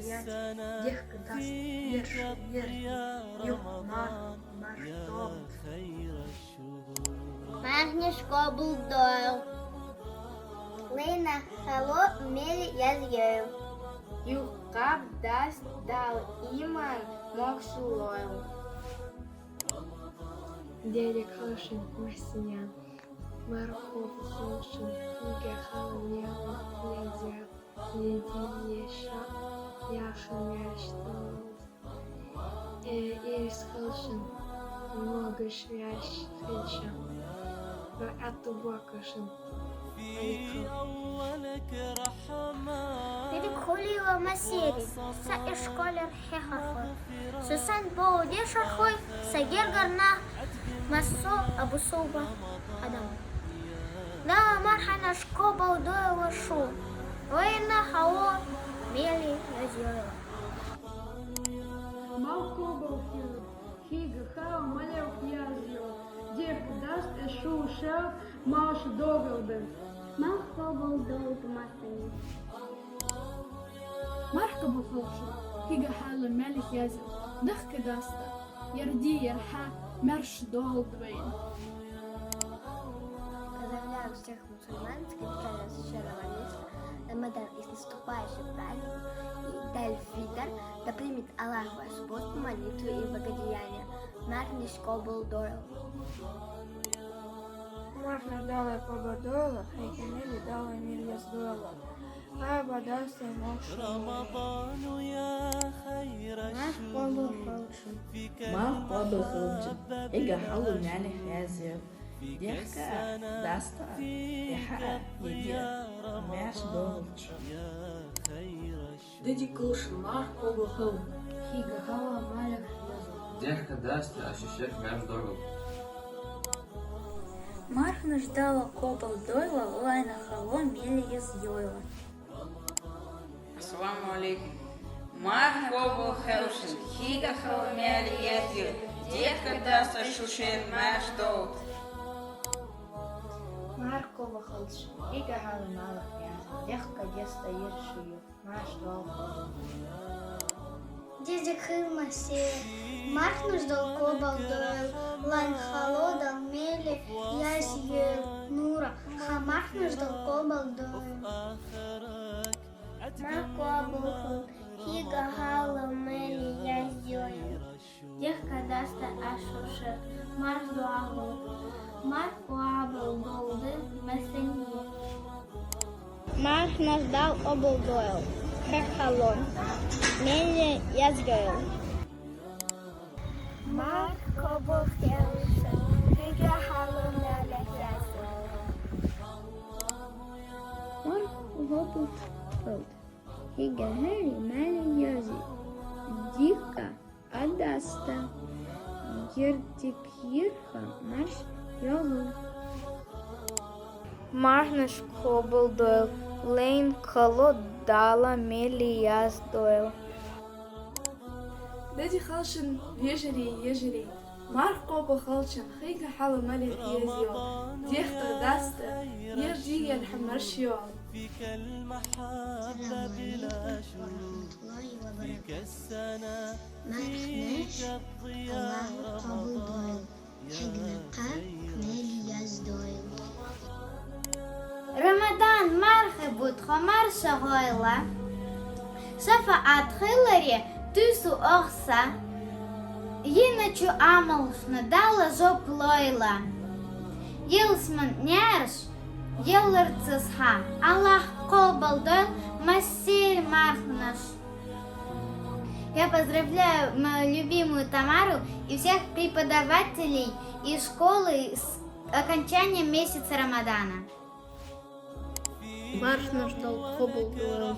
стоять, девка даст вершу верхи, юг марш долг. Магніш Кобл Дойл. Лейна Хало Мели Язгейл. Юхкап даст дал иман Моксулойл. Дядя Калшин Марсинян. Мархов Холшин, Ига Халмела, Язя, Едиеша, Яшин Яштал. Ирис Холшин, много швящ Хельша. Атубакашин. Перекули Масери, Са Эшколер Хехахой. Сусан Боуди Шахой, Сагер Гарна, Массо Абусуба Адам. Да, Мархана Шкоба Удоева Шу. Война Хао Мели Язьёева. Малкобал Хига Хао Малев Язьё. Дев даст Эшу Шел Малш Догалбен. Малкобал Доуд Масани. مرحبا خوشو هيجا حال الملك يزن دخك داستا يردي يرحى مرش دول двоين. Поздравляю всех мусульман с капитальным священного места. Рамадан и с наступающим праздником. И Даль-Фитр, да примет Аллах ваш пост, молитву и благодеяние. Марниш Кобл Дойл. Марна дала пободола, Хайканели дала мир Яздола. Хаба даст Мокшу. ما قابل خلجن إجا حلو الملك يزيد ديحكا داستا يحقق يدير ماش دولج Дяди Калшин Мархобал Хал. Хига Хала Малев Язьё. Девка даст ощущать мяч дорогу. Мархна ждала Кобл Дойла, Лайна Хало Мели Язьёева. Ассаламу алейкум. Марх Кобл Хелшин, Хига Хало Мели Язьёева. Девка даст ощущать мяч дорогу. Маркова Холшин, Хига Хало Малах Язьёева. Девка деста Ершию, Маш Долго. Дядя Масери. Мархнуш дал Кобл Дойл. Лайн Хало дал Мели Язьёева. Нура. Хамархнуш дал Кобл Дойл. Маркобал Хал. Хига Хало Мели Язьёева. Девка даста Ашушет. Марш Дуагу. Маркобал Долды Масани. Мархнуш дал Кобл Дойл. Хехалон. Мели Язьёева. Маркобал Хелшин. Хига Хало Мели Язьёева. Маркобал Хал. Хига Хали Мели Язьёева. Дивка Адаста. Ердикирха Маш Йогу. Мархнуш Кобл Дойл. Лейн Хало Дала Мели Язьёева. دادي خالشن يجري مارخ قوبو خالشن خيجا حالو ملك يزيو ديختر داستا يرجي يلحمر شيوع. فيك المحبة بلا شروط فيك السنة فيك الضياء رمضان Рамадан мархабут хомар шагойла. Шафа атхилари тусу орса. Yiначу амалшна дала жоп лойла. Йылсман нярш, йылырцысха. Аллах кобалдой массир мархнаш. Я поздравляю мою любимую Тамару и всех преподавателей и школы с окончанием месяца Рамадана. Марш наш дал Кобл Дойл.